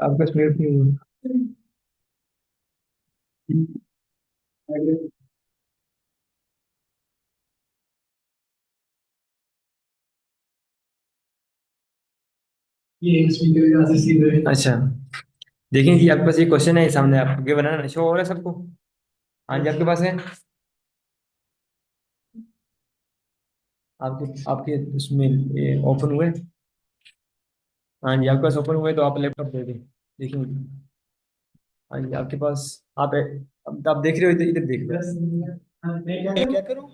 आपका स्मेल क्यों ये स्पीकर यहाँ से सीधे अच्छा। देखिए कि आपके पास ये क्वेश्चन है सामने, आपके बनाना शो हो रहा है सबको? हाँ जी, आपके पास है। आपके आपके उसमें ओपन हुए? हाँ जी, आपके पास ओपन हुए तो आप लैपटॉप दे दें। देखिए। हाँ जी, आपके पास आप अब आप देख रहे हो, इधर इधर देख रहे हो। मैं क्या करूँ?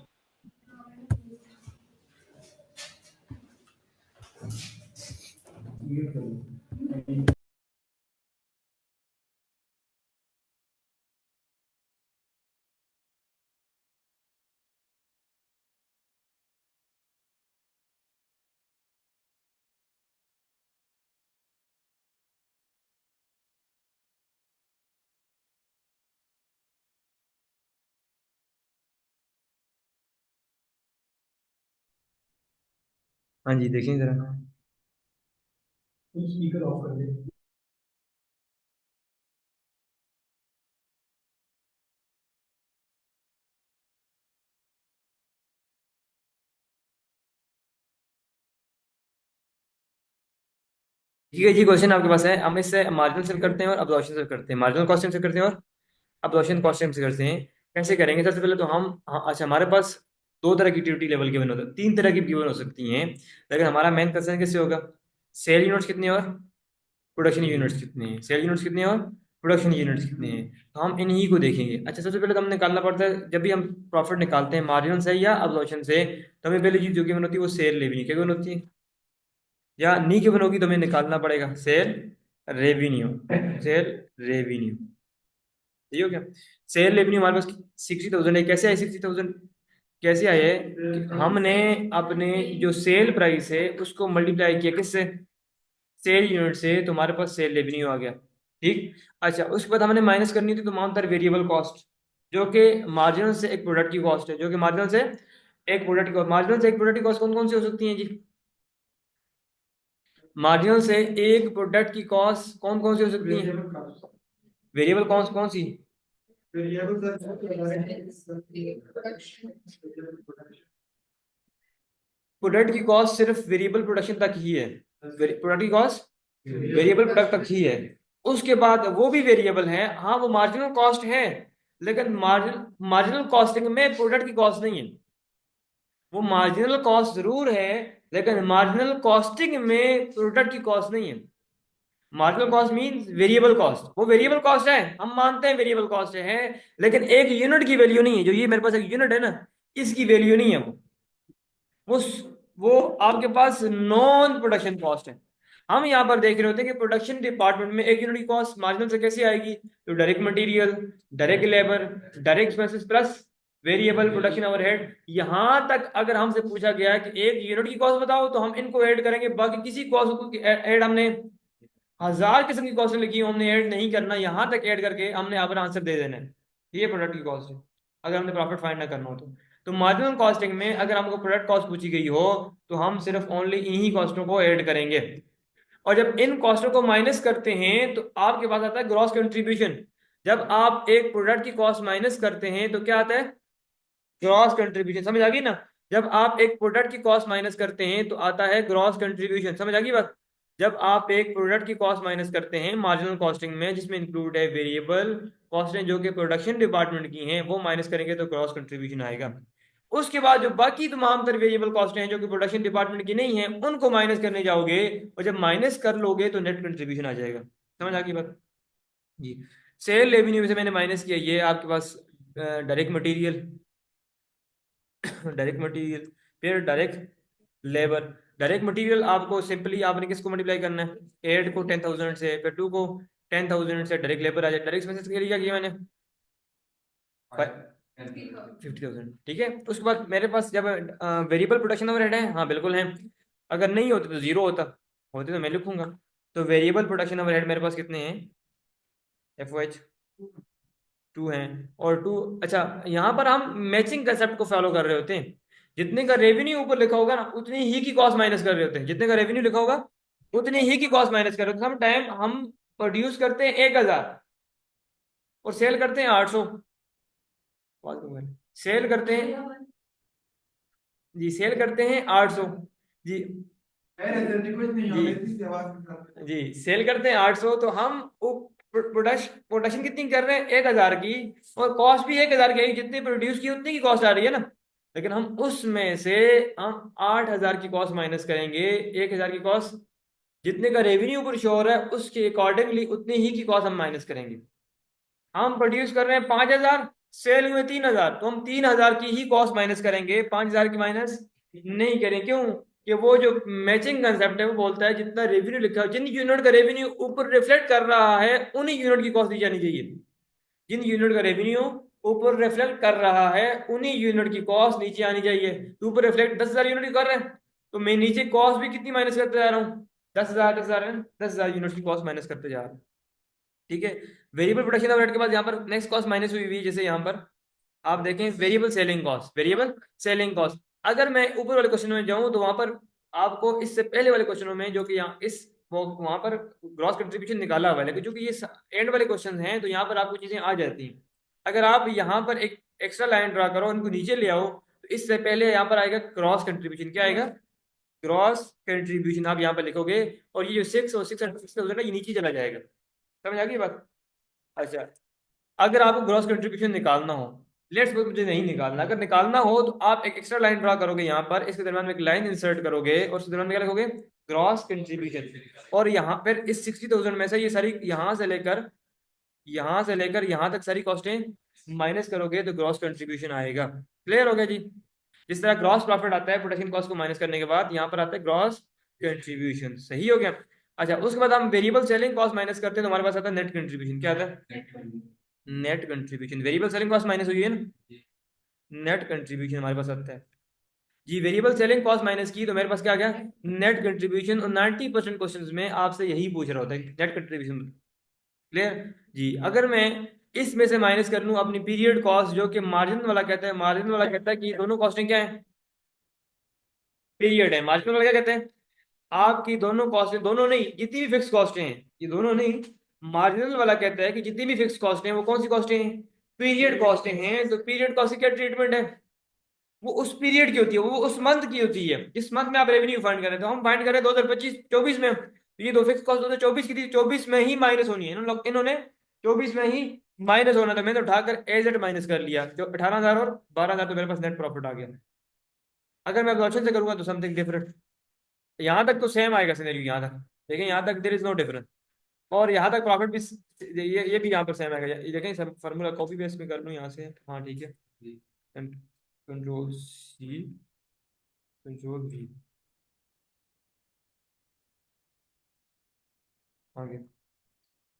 हाँ जी, देखिए जरा। स्पीकर ऑफ कर दे। ठीक है जी, क्वेश्चन आपके पास है। हम इससे मार्जिनल से करते हैं और अब्जॉर्प्शन से करते हैं, मार्जिनल कॉस्टिंग से करते हैं और अब्जॉर्प्शन कॉस्टिंग से करते हैं। कैसे करेंगे? सबसे पहले तो हम अच्छा, हमारे पास दो तरह की ड्यूटी लेवल गिवन होता है, तीन तरह की गिवन हो सकती हैं, लेकिन हमारा मेन कंसर्न किससे होगा? सेल यूनिट्स कितने और प्रोडक्शन यूनिट्स कितने हैं। सेल यूनिट्स कितने और प्रोडक्शन यूनिट्स कितने हैं, तो हम इन्हीं को देखेंगे। अच्छा, सबसे पहले तो हमें निकालना पड़ता है, जब भी हम प्रॉफिट निकालते हैं मार्जिन से या अब्जॉर्प्शन से, तो हमें पहले चीज जो गिवन होती है वो सेल रेवेन्यू क्या गिवन होती है, या नी गिवन होगी तो हमें निकालना पड़ेगा सेल रेवेन्यू। सेल रेवेन्यू, ठीक हो क्या? सेल रेवेन्यू हमारे पास 60,000 है। कैसे आए 60,000? कैसे आए कि हमने अपने जो सेल प्राइस है उसको मल्टीप्लाई किया किससे? सेल यूनिट से, तो हमारे पास सेल रेवेन्यू आ गया। ठीक। अच्छा, उसके बाद हमने माइनस करनी थी तो मानता है वेरिएबल कॉस्ट, जो कि मार्जिनल से एक प्रोडक्ट की कॉस्ट है, जो कि मार्जिनल से एक प्रोडक्ट की मार्जिनल से एक प्रोडक्ट की कॉस्ट कौन कौन सी हो सकती है जी? मार्जिनल से एक प्रोडक्ट की कॉस्ट कौन कौन सी हो सकती है? वेरिएबल कॉस्ट कौन सी? प्रोडक्ट की कॉस्ट सिर्फ वेरिएबल प्रोडक्शन तक ही है। प्रोडक्ट की कॉस्ट वेरिएबल प्रोडक्ट तक ही है। उसके बाद वो भी वेरिएबल है, हाँ वो मार्जिनल कॉस्ट है, लेकिन मार्जिनल कॉस्टिंग में प्रोडक्ट की कॉस्ट नहीं है। वो मार्जिनल कॉस्ट जरूर है, लेकिन मार्जिनल कॉस्टिंग में प्रोडक्ट की कॉस्ट नहीं है। Marginal cost means variable cost, वो वेरिएबल कॉस्ट है, हम मानते हैं वेरिएबल कॉस्ट है, लेकिन एक यूनिट की वैल्यू नहीं है। जो ये मेरे पास एक यूनिट है ना, इसकी वैल्यू नहीं है वो वो आपके पास नॉन प्रोडक्शन कॉस्ट है। हम यहाँ पर देख रहे होते हैं कि प्रोडक्शन डिपार्टमेंट में एक यूनिट की कॉस्ट मार्जिनल से कैसे आएगी? तो direct material, direct labour, direct expenses plus variable production overhead. यहां तक अगर हमसे पूछा गया है कि एक यूनिट की कॉस्ट बताओ, तो हम इनको ऐड करेंगे, बाकी किसी कॉस्ट को ऐड हमने 1000 किस्म की कॉस्ट लिखी हो, हमने ऐड नहीं करना, यहां तक ऐड करके हमने यहाँ पर आंसर दे देना है। ये प्रोडक्ट की कॉस्ट है, अगर हमने प्रॉफिट फाइंड ना करना हो तो मार्जिनल कॉस्टिंग में अगर हमको प्रोडक्ट कॉस्ट पूछी गई हो, तो हम सिर्फ ओनली इन्हीं कॉस्टों को ऐड करेंगे। और जब इन कॉस्टों को माइनस करते हैं तो आपके पास आता है ग्रॉस कंट्रीब्यूशन। जब आप एक प्रोडक्ट की कॉस्ट माइनस करते हैं तो क्या आता है? Gross contribution. समझ आ गई ना? जब आप एक प्रोडक्ट की कॉस्ट माइनस करते हैं तो आता है ग्रॉस कंट्रीब्यूशन। समझ आ गई बात? जब आप एक प्रोडक्ट की कॉस्ट माइनस करते हैं मार्जिनल कॉस्टिंग में, जिसमें इंक्लूड है वेरिएबल कॉस्टें जो कि प्रोडक्शन डिपार्टमेंट की हैं, वो माइनस करेंगे तो ग्रॉस कंट्रीब्यूशन आएगा। उसके बाद जो बाकी तमाम तर वेरिएबल कॉस्टें हैं जो कि प्रोडक्शन डिपार्टमेंट की नहीं है, उनको माइनस करने जाओगे, और जब माइनस कर लोगे तो नेट कंट्रीब्यूशन आ जाएगा। समझ आ गई बात जी? सेल रेवेन्यू में से मैंने माइनस किया, ये आपके पास डायरेक्ट मटेरियल, डायरेक्ट मटेरियल, फिर डायरेक्ट लेबर। डायरेक्ट मटेरियल आपको सिंपली आपने किसको मल्टीप्लाई करना है? 8 को 10,000 से, फिर 2 को 10,000 से, डायरेक्ट लेबर आ जाए। डायरेक्ट एक्सपेंसेस के लिए क्या किया मैंने? 50,000। ठीक है, उसके बाद मेरे पास जब वेरिएबल प्रोडक्शन ओवरहेड है, हाँ बिल्कुल है, अगर नहीं होते तो जीरो होता, होते तो मैं लिखूंगा। तो वेरिएबल प्रोडक्शन ओवरहेड मेरे पास कितने हैं? एफ ओ एच 2 हैं और 2। अच्छा, यहाँ पर हम मैचिंग कंसेप्ट को फॉलो कर रहे होते हैं। जितने का रेवेन्यू ऊपर लिखा होगा ना, उतनी ही की कॉस्ट माइनस कर रहे होते हैं। जितने का रेवेन्यू लिखा होगा उतनी ही की कॉस्ट माइनस कर रहे होते हैं। हम टाइम हम प्रोड्यूस करते हैं 1000 और सेल करते हैं 800। सेल करते हैं जी, सेल करते हैं 800 जी। जी जी, सेल करते हैं 800, तो हम प्रोडक्शन कितनी कर रहे हैं 1000 की, और कॉस्ट भी 1000 की आएगी, जितनी प्रोड्यूस की उतनी की कॉस्ट आ रही है ना। लेकिन हम उसमें से हम 8000 की कॉस्ट माइनस करेंगे, 1000 की कॉस्ट, जितने का रेवेन्यू ऊपर शो हो रहा है उसके अकॉर्डिंगली उतनी ही की कॉस्ट हम माइनस करेंगे। हम प्रोड्यूस कर रहे हैं 5000, सेल हुए 3000, तो हम 3000 की ही कॉस्ट माइनस करेंगे, 5000 की माइनस नहीं करें। क्यों? कि वो जो मैचिंग कंसेप्ट है वो बोलता है जितना रेवेन्यू लिखा है, जिन यूनिट का रेवेन्यू ऊपर रिफ्लेक्ट कर रहा है उन्हीं यूनिट की कॉस्ट दी जानी चाहिए। जिन यूनिट का रेवेन्यू ऊपर रिफ्लेक्ट कर रहा है उन्हीं यूनिट की कॉस्ट नीचे आनी चाहिए। तो ऊपर रिफ्लेक्ट 10,000 यूनिट कर रहे हैं, तो मैं नीचे कॉस्ट भी कितनी माइनस करते जा रहा हूँ, 10,000 10,000 है, 10,000 यूनिट की कॉस्ट माइनस करते जा रहा हूँ। ठीक है। वेरिएबल प्रोडक्शन ऑफ रेट के बाद यहाँ पर नेक्स्ट कॉस्ट माइनस हुई हुई, जैसे यहाँ पर आप देखें variable selling cost, variable selling cost. अगर मैं ऊपर वाले क्वेश्चन में जाऊं तो वहां पर आपको इससे पहले वाले क्वेश्चनों में जो कि यहाँ इस वो वहां पर ग्रॉस कंट्रीब्यूशन निकाला हुआ है, लेकिन चूंकि ये एंड वाले क्वेश्चन हैं तो यहाँ पर आपको चीजें आ जाती हैं। अगर आप यहाँ पर एक एक्स्ट्रा लाइन ड्रा करो, उनको नीचे ले आओ, तो इससे पहले यहाँ पर आएगा क्रॉस कंट्रीब्यूशन। क्या आएगा? क्रॉस कंट्रीब्यूशन आप यहाँ पर लिखोगे, और ये जो 6 और 6 होता है ये नीचे चला जाएगा। समझ आ गई बात? अच्छा, अगर आपको ग्रॉस कंट्रीब्यूशन निकालना हो, लेट्स सपोज मुझे नहीं निकालना, अगर निकालना हो तो आप एक एक्स्ट्रा लाइन ड्रा करोगे यहाँ पर, इसके दरम्यान में एक लाइन इंसर्ट करोगे और उसके दरम्यान में क्या लिखोगे? Gross contribution. और यहाँ पर इस 60,000 में से ये सारी यहाँ से लेकर यहाँ तक सारी कॉस्टें माइनस करोगे तो ग्रॉस कंट्रीब्यूशन आएगा। क्लियर हो गया जी? जिस तरह ग्रॉस प्रॉफिट आता है प्रोडक्शन कॉस्ट को माइनस करने के बाद, यहाँ पर आता है ग्रॉस कंट्रीब्यूशन। सही हो गया? अच्छा, उसके बाद हम वेरिएबल सेलिंग कॉस्ट माइनस करते हैं तो हमारे पास आता है नेट कंट्रीब्यूशन। क्या आता है? Net contribution. Variable selling cost minus हुई है ना, नेट कंट्रीब्यूशन हमारे पास आता है जी। वेरिएबल सेलिंग कॉस्ट माइनस की तो मेरे पास क्या आ गया? Net contribution. और 90% क्वेश्चंस में आपसे यही पूछ रहा होता है, नेट कंट्रीब्यूशन। क्लियर जी? अगर मैं इसमें से माइनस कर लूं अपनी पीरियड कॉस्ट, जो कि मार्जिन वाला कहता है, मार्जिन वाला कहता है कि दोनों कॉस्टें क्या है? पीरियड है। मार्जिन वाला क्या कहते हैं? आपकी दोनों कॉस्टें, दोनों नहीं, जितनी भी फिक्स कॉस्टें हैं, ये दोनों नहीं, मार्जिनल वाला कहता है कि जितनी भी फिक्स कॉस्टें हैं वो कौन सी कॉस्टें हैं? पीरियड कॉस्टें हैं। तो पीरियड कॉस्ट की क्या ट्रीटमेंट है? वो उस पीरियड की होती है, वो उस मंथ की होती है जिस मंथ में आप रेवेन्यू फाइंड करें। तो हम फाइंड करें 2025-24 में, तो ये दो फिक्स कॉस्ट 2024 की थी, 24 में ही माइनस होनी है। इन्होंने 24 में ही माइनस होना था, मैंने उठाकर एज एट माइनस कर लिया, जो 18,000 और 12,000, तो मेरे पास नेट प्रॉफिट आ गया। अगर मैं ऑप्शन से करूंगा तो समथिंग डिफरेंट। यहाँ तक तो सेम आएगा सिनेरियो, यहाँ तक देखें, यहाँ तक देयर इज नो डिफरेंस। और यहाँ तक प्रॉफिट भी ये भी यहाँ पर सेम आएगा। ये देखें, फार्मूला कॉपी पेस्ट में कर लूँ यहाँ से। हाँ ठीक है, कंट्रोल सी, कंट्रोल वी, आगे।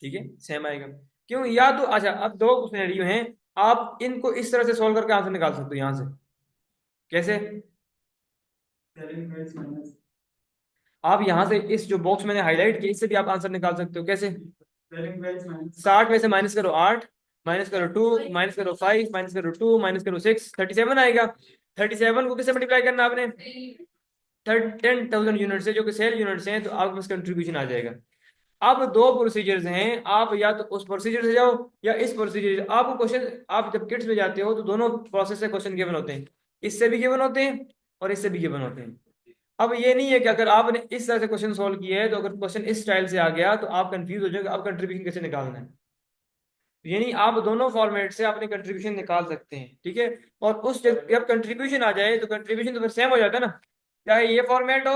ठीक है, सेम आएगा। क्यों? या तो अच्छा, अब दो सिनेरियो हैं, आप इनको इस तरह से सॉल्व करके आंसर निकाल सकते हो यहाँ से। कैसे? आप यहाँ से इस जो बॉक्स मैंने हाईलाइट किया इससे भी आप आंसर निकाल सकते हो। कैसे? 60 में से माइनस करो 8, माइनस करो 2, माइनस करो 5, माइनस करो 2, माइनस करो 6, 37 आएगा। 37 को किससे मल्टीप्लाई करना आपने? 10,000 यूनिट से, जो कि सेल यूनिट्स हैं, तो आपके पास कंट्रीब्यूशन आ जाएगा। अब दो प्रोसीजर्स हैं, आप या तो उस प्रोसीजर से जाओ या इस प्रोसीजर। आपको क्वेश्चन, आप जब किट्स में जाते हो तो दोनों प्रोसेस से क्वेश्चन गिवन होते हैं, इससे भी गिवन होते हैं और इससे भी गिवन होते हैं। अब ये नहीं है कि अगर आपने इस तरह से क्वेश्चन सॉल्व किया है तो अगर क्वेश्चन इस स्टाइल से आ गया तो आप कंफ्यूज हो जाओगे, आप कंट्रीब्यूशन कैसे निकालना है। यानी आप दोनों फॉर्मेट से अपने कंट्रीब्यूशन निकाल सकते हैं। ठीक है। और उस जब कंट्रीब्यूशन आ जाए तो कंट्रीब्यूशन तो फिर सेम हो जाता है ना, चाहे ये फॉर्मेट हो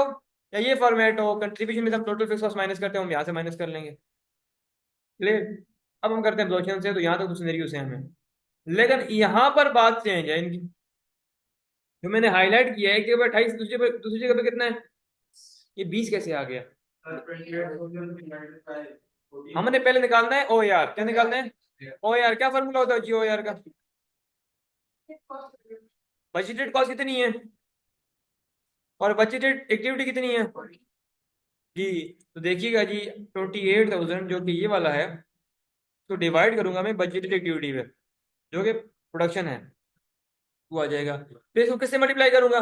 या ये फॉर्मेट हो। कंट्रीब्यूशन में हम टोटल फिक्स कॉस्ट माइनस करते हैं, हम यहाँ से माइनस कर लेंगे। क्लियर? अब हम करते हैं एब्जॉर्प्शन से, तो यहाँ तक तो सिनेरियो सेम है, लेकिन यहाँ पर बात चेंज है इनकी। जो मैंने हाईलाइट किया है कि 28, दूसरी जगह पे कितना है? ये 20 कैसे आ गया? हमने पहले निकालना है ओ यार। क्या निकालना है? ओ यार। क्या फॉर्मूला होता है जी ओ यार का? बजटेड कॉस्ट कितनी है और बजटेड एक्टिविटी कितनी है जी? तो देखिएगा जी, 28,000 जो कि ये वाला है, तो डिवाइड करूंगा मैं बजटेड एक्टिविटी पे, जो कि प्रोडक्शन है, वो आ जाएगा। फिर इसको किससे मल्टीप्लाई करूंगा?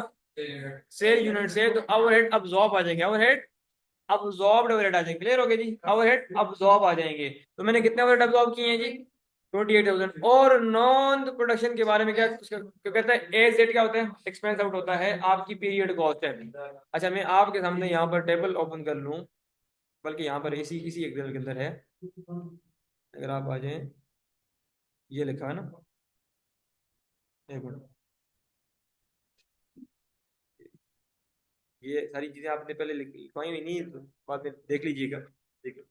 सेल यूनिट से। तो ओवरहेड अब्जॉर्ब आ जाएंगे, ओवरहेड अब्जॉर्ब्ड ओवरहेड आ जाएंगे। क्लियर हो गया जी, ओवरहेड अब्जॉर्ब आ जाएंगे। तो मैंने कितने ओवरहेड अब्जॉर्ब किए हैं जी, 28,000। और नॉन प्रोडक्शन के बारे में क्या क्या कहता है, एजेड क्या होता है, एक्सपेंस आउट होता है, आपकी पीरियड कॉस्ट है। अच्छा मैं आपके सामने यहाँ पर टेबल ओपन कर लूँ, बल्कि यहाँ पर इसी एक्सेल के अंदर है, अगर आप आ जाएं, ये लिखा है ना, एक मिनट, ये सारी चीजें आपने पहले लिखवाई हुई नहीं तो बाद में देख लीजिएगा। देखिए,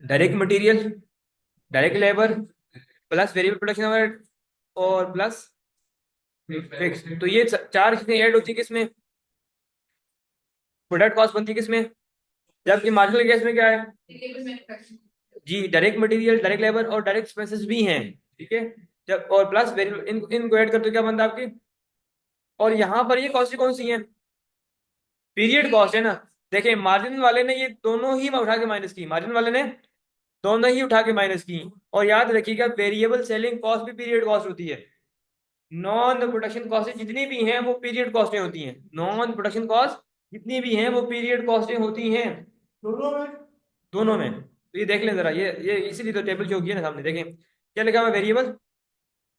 direct material, direct labour, plus variable production overhead, और प्लस फिक्स। तो ये चार चीजें ऐड होती है किसमें, प्रोडक्ट कॉस्ट बनती है किसमें, जबकि मार्जिनल केस में क्या है जी, डायरेक्ट मटेरियल, डायरेक्ट लेबर और डायरेक्ट एक्सपेंसेस भी हैं। ठीक है, जब और प्लस वेरिएबल इनको ऐड करते हो क्या बनता है आपकी। और यहाँ पर ये कॉस्ट कौन सी है, पीरियड कॉस्ट है ना। देखिए मार्जिन वाले ने ये दोनों ही उठा के माइनस की, मार्जिन वाले ने दोनों ही उठा के माइनस की। और याद रखिएगा वेरिएबल सेलिंग कॉस्ट भी पीरियड कॉस्ट होती है। नॉन प्रोडक्शन कॉस्ट जितनी भी हैं वो पीरियड कॉस्टें होती हैं, नॉन प्रोडक्शन कॉस्ट जितनी भी हैं वो पीरियड कॉस्टें होती हैं, दोनों में, दोनों में। तो ये देख लें जरा, ये इसीलिए तो टेबल जो की है ना सामने, देखें क्या लिखा हुआ, वेरिएबल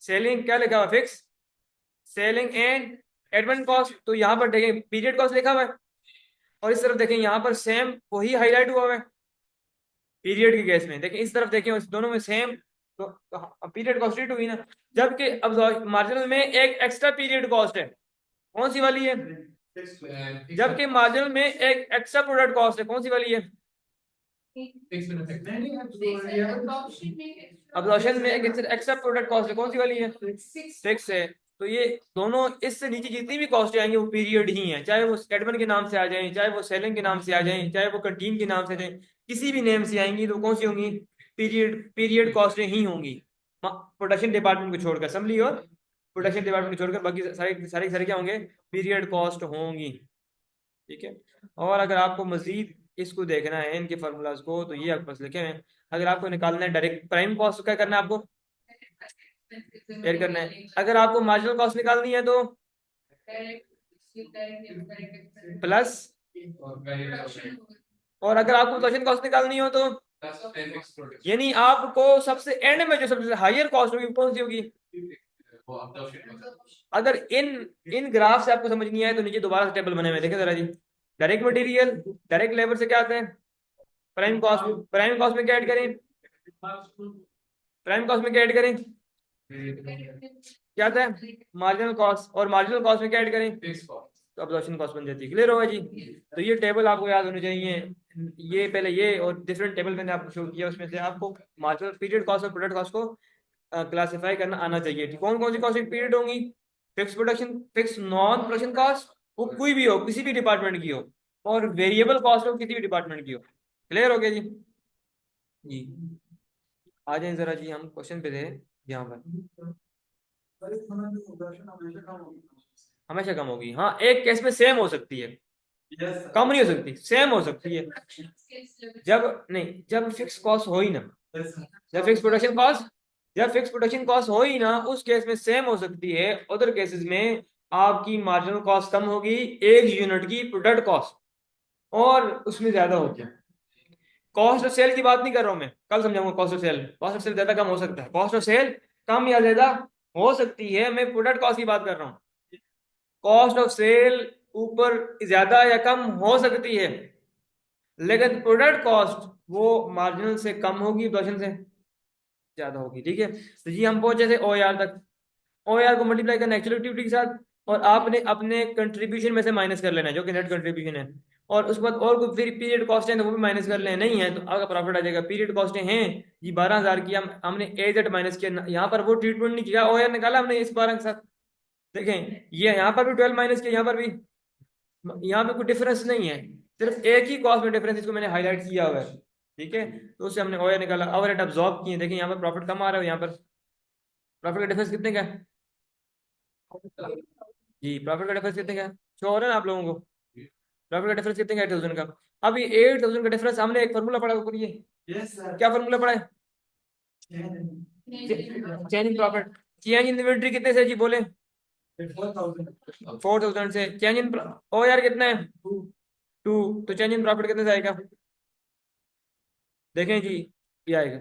सेलिंग, क्या लिखा हुआ, fix selling and admin cost. तो यहाँ पर देखें पीरियड कॉस्ट लिखा हुआ है, और इस तरफ देखें यहाँ पर सेम वही हाईलाइट हुआ हुआ है पीरियड के केस में। देखें इस तरफ देखें, इस दोनों में सेम, तो पीरियड कॉस्ट रेट हुई ना। जबकि अब मार्जिनल में एक एक्स्ट्रा पीरियड कॉस्ट है, कौन सी वाली है, जबकि मार्जिनल में एक एक्स्ट्रा प्रोडक्ट कॉस्ट है, कौन सी वाली है, अब्जॉर्प्शन में एक एक्स्ट्रा प्रोडक्ट कॉस्ट है, कौन सी वाली है, फिक्स है। तो ये दोनों इससे नीचे जितनी भी कॉस्ट आएंगी वो पीरियड ही है, चाहे वो एडमिन के नाम से आ जाएं, चाहे वो सेलिंग के नाम से आ जाएं, चाहे वो कैंटीन के नाम से आ जाएं, किसी भी नेम से आएंगी तो कौन सी होंगी, पीरियड कॉस्ट ही होंगी। प्रोडक्शन डिपार्टमेंट को छोड़कर, असम्बली और प्रोडक्शन डिपार्टमेंट को छोड़कर बाकी सारी सारी क्या होंगे, पीरियड कॉस्ट होंगी। ठीक है, और अगर आपको मजीद इसको देखना है इनके फार्मूलाज को, तो ये आपके पास लिखे हैं। अगर आपको निकालना है डायरेक्ट प्राइम कॉस्ट, क्या करना है आपको, ऐड करना है। अगर आपको मार्जिनल कॉस्ट निकालनी है तो प्लस, और अगर आपको प्रोडक्शन कॉस्ट निकालनी हो तो, यानी आपको सबसे एंड में जो सबसे हायर कॉस्ट होगी कौन सी होगी। अगर इन इन ग्राफ से आपको समझ नहीं आए तो नीचे दोबारा से टेबल बने हुए देखें जरा जी। डायरेक्ट मटेरियल, डायरेक्ट लेबर से क्या आता है, प्राइम कॉस्ट, प्राइम कॉस्ट में क्या ऐड करें, प्राइम कॉस्ट में क्या ऐड करें, क्या आता है, मार्जिनल कॉस्ट, और मार्जिनल कॉस्ट में क्या ऐड करें, तो अब्जॉर्प्शन कॉस्ट बन जाती है। क्लियर होगा जी। तो ये टेबल आपको याद होने चाहिए, ये पहले ये और डिफरेंट टेबल मैंने आपको शो किया, उसमें से आपको मार्जिनल पीरियड कॉस्ट और प्रोडक्ट कॉस्ट को क्लासिफाई करना आना चाहिए। कौन कौन सी कॉस्ट पीरियड होंगी, fix production, fix non production cost, वो कोई भी हो, किसी भी डिपार्टमेंट की हो, और वेरिएबल कॉस्ट हो, किसी भी डिपार्टमेंट की हो। क्लियर हो गया जी। जी आ जाए जरा जी, हम क्वेश्चन पे थे यहाँ पर, हमेशा कम होगी, हाँ एक केस में सेम हो सकती है, कम नहीं हो सकती, सेम हो सकती है। जब नहीं, जब फिक्स कॉस्ट हो ही ना, जब फिक्स प्रोडक्शन कॉस्ट, जब फिक्स प्रोडक्शन कॉस्ट हो ही ना, उस केस में सेम हो सकती है। अदर केसेस में आपकी मार्जिनल कॉस्ट कम होगी एक यूनिट की प्रोडक्ट कॉस्ट, और उसमें ज्यादा होगी। कॉस्ट ऑफ सेल की बात नहीं कर रहा हूं मैं, कल समझाऊंगा cost of sale, cost of sale ज्यादा कम हो सकता है, कॉस्ट ऑफ सेल कम या ज्यादा हो सकती है, मैं प्रोडक्ट कॉस्ट की बात कर रहा हूँ। कॉस्ट ऑफ सेल ऊपर ज्यादा या कम हो सकती है, लेकिन प्रोडक्ट कॉस्ट वो मार्जिनल से कम होगी, प्रोडक्शन से ज्यादा होगी। ठीक है, तो जी हम पहुंचे थे ओ आर तक। ओ आर को मल्टीप्लाई करना एक्चुअल एक्टिविटी के साथ, और आपने अपने कंट्रीब्यूशन में से माइनस कर लेना है जो कि नेट कंट्रीब्यूशन है, और उसके बाद और कोई फिर पीरियड कॉस्ट है तो वो भी माइनस कर लेना, नहीं है तो आपका प्रॉफिट आ जाएगा। पीरियड कॉस्टें हैं जी 12,000 की, हमने एजेड माइनस किया, यहाँ पर वो ट्रीटमेंट नहीं किया, ओ आर निकाला हमने इस 12 के साथ। देखें ये यहाँ पर भी 12 माइनस किया, यहाँ पर भी, यहाँ पे कोई डिफरेंस नहीं है, सिर्फ एक ही कॉस्ट में डिफरेंस, इसको मैंने हाईलाइट किया हुआ है। ठीक है, तो उससे हमने ओआर निकाला, ओवरहेड अब्सॉर्ब किए। देखिए यहाँ पर प्रॉफिट कम आ रहा है, यहाँ पर प्रॉफिट का डिफरेंस कितने का है जी, प्रॉफिट का डिफरेंस कितने का है, शो हो रहा है ना आप लोगों को, प्रॉफिट का डिफरेंस कितने का, 8,000 का। अब ये 8,000 का डिफरेंस, हमने एक फार्मूला पढ़ा ऊपर, ये क्या फार्मूला पढ़ा है, change in profit, change in inventory कितने से जी बोले, 4,000 से, चेंज इन ओ यार कितना है, टू, तो चेंज इन प्रॉफिट कितने से आएगा? देखें जी, ये आएगा।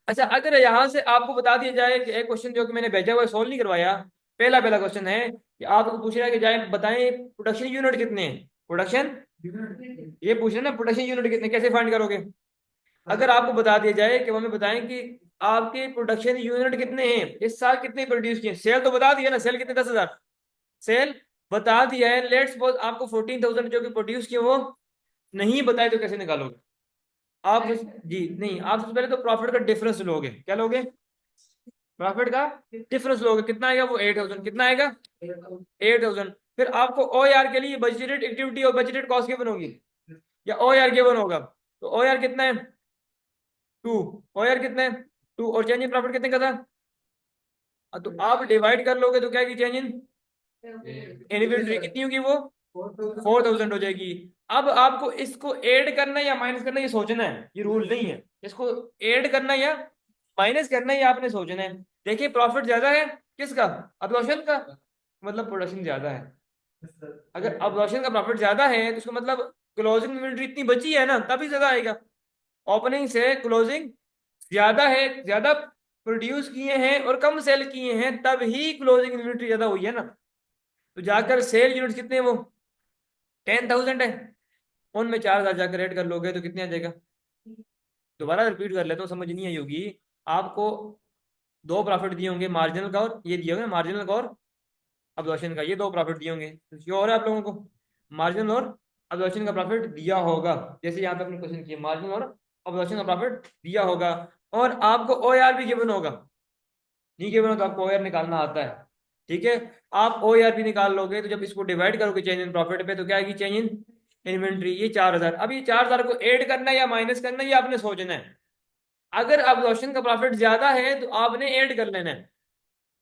अच्छा, अगर यहाँ से आपको बता दिया जाए कि एक क्वेश्चन जो कि मैंने भेजा हुआ है, सोल्व नहीं करवाया, पहला पहला क्वेश्चन है कि आपको पूछ रहा है कि जाए बताएं प्रोडक्शन यूनिट कितने हैं, प्रोडक्शन, ये पूछ रहे हैं ना प्रोडक्शन यूनिट कितने, कैसे फाइंड करोगे? अगर आपको बता दिया जाए कि हमें बताएं कि आपके प्रोडक्शन यूनिट कितने हैं, इस साल कितने प्रोड्यूस किए, सेल तो बता दिया ना, सेल कितने, 10,000, सेल बता दिया है। लेट्स सपोज आपको 14,000 जो कि प्रोड्यूस किए वो नहीं बताए, तो कैसे निकालोगे आप? जी नहीं, आप सबसे पहले तो प्रॉफिट का डिफरेंस लोगे, क्या लोगे? प्रॉफिट का डिफरेंस लोगे, कितना आएगा वो? 8,000, कितना आएगा? 8,000। फिर आपको ओ आर के लिए बजटेड एक्टिविटी और बजटेड कॉस्ट गिवन होगी, या ओ आर गिवन होगा, तो ओ आर कितना है? 2। ओ आर कितना है? 2। और चेंज इन प्रॉफिट कितने का था? तो आप डिवाइड कर लोगे तो क्या की चेंज इन इन्वेंटरी कितनी होगी वो? 4,000 हो जाएगी। अब आपको इसको ऐड करना है या माइनस करना है, ये सोचना है, ये रूल नहीं है। इसको ऐड करना है या माइनस करना है, ये आपने सोचना है। देखिए प्रॉफिट ज्यादा है किसका? अब्जॉर्प्शन का, मतलब प्रोडक्शन ज्यादा है। अगर अब्जॉर्प्शन का प्रॉफिट ज्यादा है तो उसका मतलब क्लोजिंग इन्वेंटरी इतनी बची है ना, तभी ज्यादा आएगा। ओपनिंग से क्लोजिंग ज्यादा है, ज्यादा प्रोड्यूस किए हैं और कम सेल किए हैं, तब ही क्लोजिंग इन्वेंटरी ज्यादा हुई है ना। तो जाकर सेल यूनिट कितने हैं वो? 10,000 है, उनमें 4,000 जाकर ऐड कर लोगे तो कितने आ जाएगा? दोबारा रिपीट कर लेता हूँ, समझ नहीं आई होगी आपको। दो प्रॉफिट दिए होंगे, मार्जिनल का और ये दिया होगा मार्जिनल का और अब्जॉर्प्शन का, ये दो प्रॉफिट दिए होंगे। तो ये और है आप लोगों को मार्जिनल और अब्जॉर्प्शन का प्रॉफिट दिया होगा, जैसे यहाँ पे अपने क्वेश्चन किया, मार्जिनल और अब्जॉर्प्शन का प्रॉफिट दिया होगा। और आपको ओ आर भी गिवन होगा, नहीं गिवन हो तो आपको ओ आर निकालना आता है, ठीक है। आप ओ आर भी निकाल लोगे तो जब इसको डिवाइड करोगे चेंज इन प्रॉफिट पे, तो क्या आएगी? चेंज इन इन्वेंट्री, ये 4,000। अब ये 4,000 को ऐड करना है या माइनस करना है, ये आपने सोचना है। अगर अब्जॉर्प्शन का प्रॉफिट ज्यादा है तो आपने ऐड कर लेना है,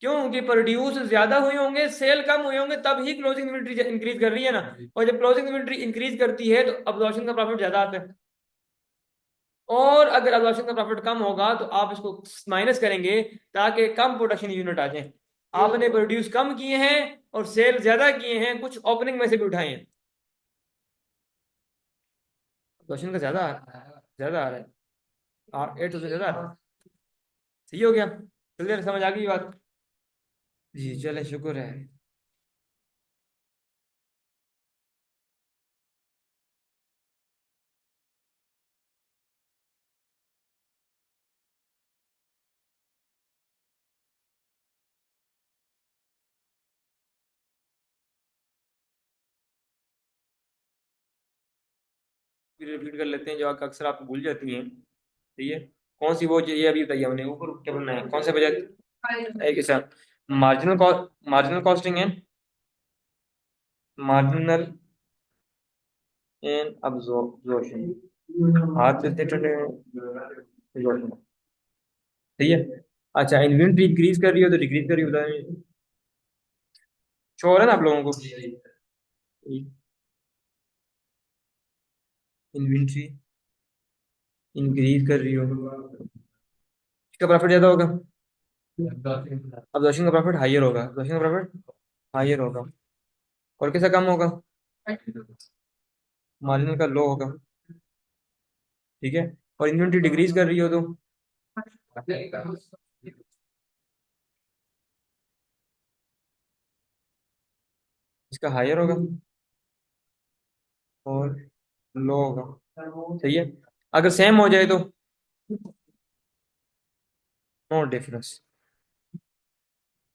क्योंकि प्रोड्यूस ज्यादा हुए होंगे, सेल कम हुए होंगे, तब ही क्लोजिंग इन्वेंट्री इंक्रीज कर रही है ना। और जब क्लोजिंग इन्वेंट्री इंक्रीज करती है तो अब्जॉर्प्शन का प्रॉफिट ज्यादा आता है। और अगर अब्जॉर्प्शन का प्रॉफिट कम होगा तो आप इसको माइनस करेंगे ताकि कम प्रोडक्शन यूनिट आ जाए। आपने प्रोड्यूस कम किए हैं और सेल ज्यादा किए हैं, कुछ ओपनिंग में से भी उठाए हैं, क्वेश्चन का ज्यादा आ रहा है, 8,000 ज्यादा आ रहा है। सही हो गया, क्लियर, समझ आ गई बात? जी चले, शुक्र है। फिर रिपीट कर लेते हैं जो अक्सर आप भूल जाती हैं, ठीक है। कौन सी वो ये अभी बताइए हमने, ऊपर क्या बनना है, कौन सा बजट एक ऐसा? मार्जिनल कॉस्ट, मार्जिनल कॉस्टिंग है, मार्जिनल एंड अब्जॉर्प्शन, हाथ से ठंडे absorption, सही है। अच्छा, इन्वेंट्री इंक्रीज कर रही हो तो डिक्रीज कर रही हो, बताएं। श्योर है ना आप लोगों को? इन्वेंट्री इंक्रीज कर रही हो, इसका प्रॉफिट ज्यादा होगा, अब्जॉर्प्शन का प्रॉफिट हाइयर होगा, अब्जॉर्प्शन का प्रॉफिट हाइयर होगा। और किसका कम होगा? मार्जिनल का लो होगा, ठीक है। और इन्वेंट्री डिक्रीज कर रही हो तो इसका हायर होगा और लो होगा, सही है। अगर सेम हो जाए तो नो डिफरेंस,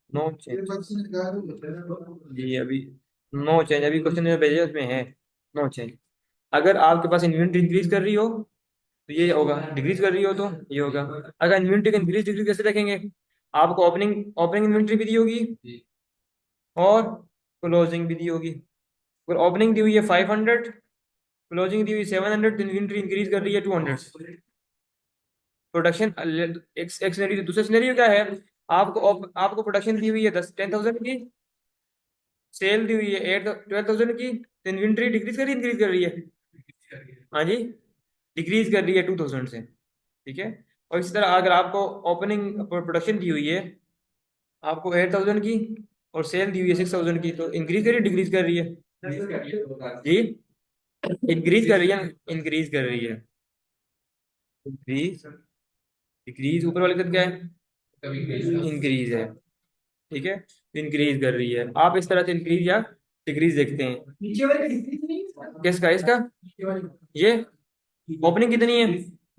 नो चेंज। जी अभी नो चेंज, अभी क्वेश्चन जो भेजे उसमें है नो चेंज। अगर आपके पास इन्वेंट्री इंक्रीज कर रही हो तो ये होगा, डिक्रीज कर रही हो तो ये होगा। अगर इन्वेंट्री का इंक्रीज डिक्रीज कैसे देखेंगे? आपको ओपनिंग ओपनिंग इन्वेंट्री भी दी होगी और क्लोजिंग भी दी होगी। अगर ओपनिंग दी हुई है 500, क्लोजिंग दी हुई 700, तो इन्वेंट्री इंक्रीज कर रही है 200। प्रोडक्शन एक सिनेरियो, दूसरा सिनेरियो क्या है? आपको प्रोडक्शन दी हुई है 10,000 की, सेल दी हुई है 12,000 की, तो इन्वेंट्री डिक्रीज कर रही है इंक्रीज कर रही है? हाँ जी, डिक्रीज कर रही है 2,000 से, ठीक है। और इसी तरह अगर आपको ओपनिंग प्रोडक्शन दी हुई है आपको 8,000 की और सेल दी हुई है 6,000 की, तो इंक्रीज कर रही है डिक्रीज कर रही है? जी इंक्रीज कर रही है, इंक्रीज कर रही है। इंक्रीज, डिक्रीज, ऊपर वाले का क्या है, इंक्रीज है। ठीक है, इंक्रीज कर रही है। आप इस तरह से इंक्रीज या डिक्रीज देखते हैं। नीचे वाले का decrease नहीं है? किसका, इसका? ये ओपनिंग कितनी है?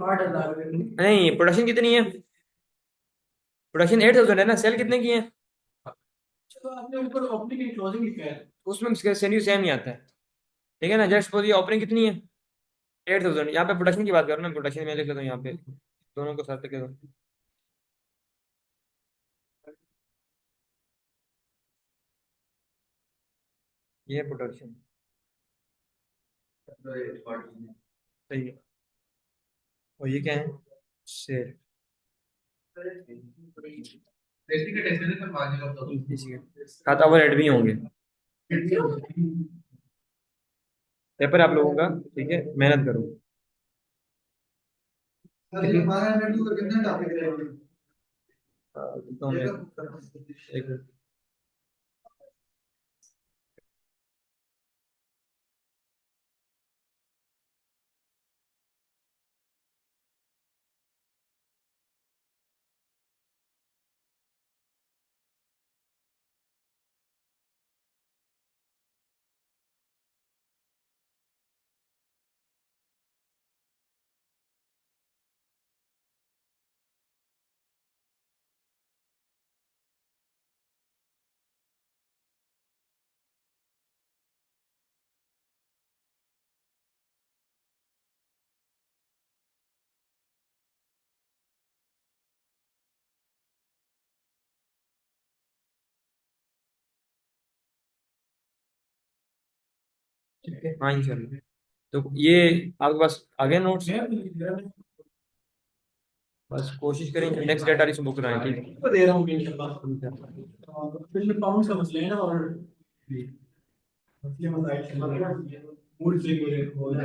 नहीं, प्रोडक्शन कितनी है? प्रोडक्शन 8000 है ना, सेल कितने की है? तो आपने ऊपर ओपनिंग एंड क्लोजिंग लिखा है, उसमें सेम सेम ही आता है। ठीक है ना, जस्ट सपोज ये ओपनिंग कितनी है? 8000। यहाँ पे प्रोडक्शन की बात कर रहा हूँ ना, प्रोडक्शन में लिख लेता हूँ यहाँ पे, दोनों को साथ लिख दो। ये प्रोडक्शन सही है। और ये क्या है? सेल। खाता हुआ रेड भी होंगे। पेपर आप लोगों का, ठीक है, मेहनत करो। तो एक ठीक है, हाँ इंशाल्लाह। तो ये आपके पास आ गए नोट्स? बस कोशिश करें नेक्स्ट डेट आ रही सुबह कराएं, ठीक है? तो दे रहा हूँ इंशाल्लाह। फिर में पाउंड का मसला है ना, और मसले मसाइल मूड से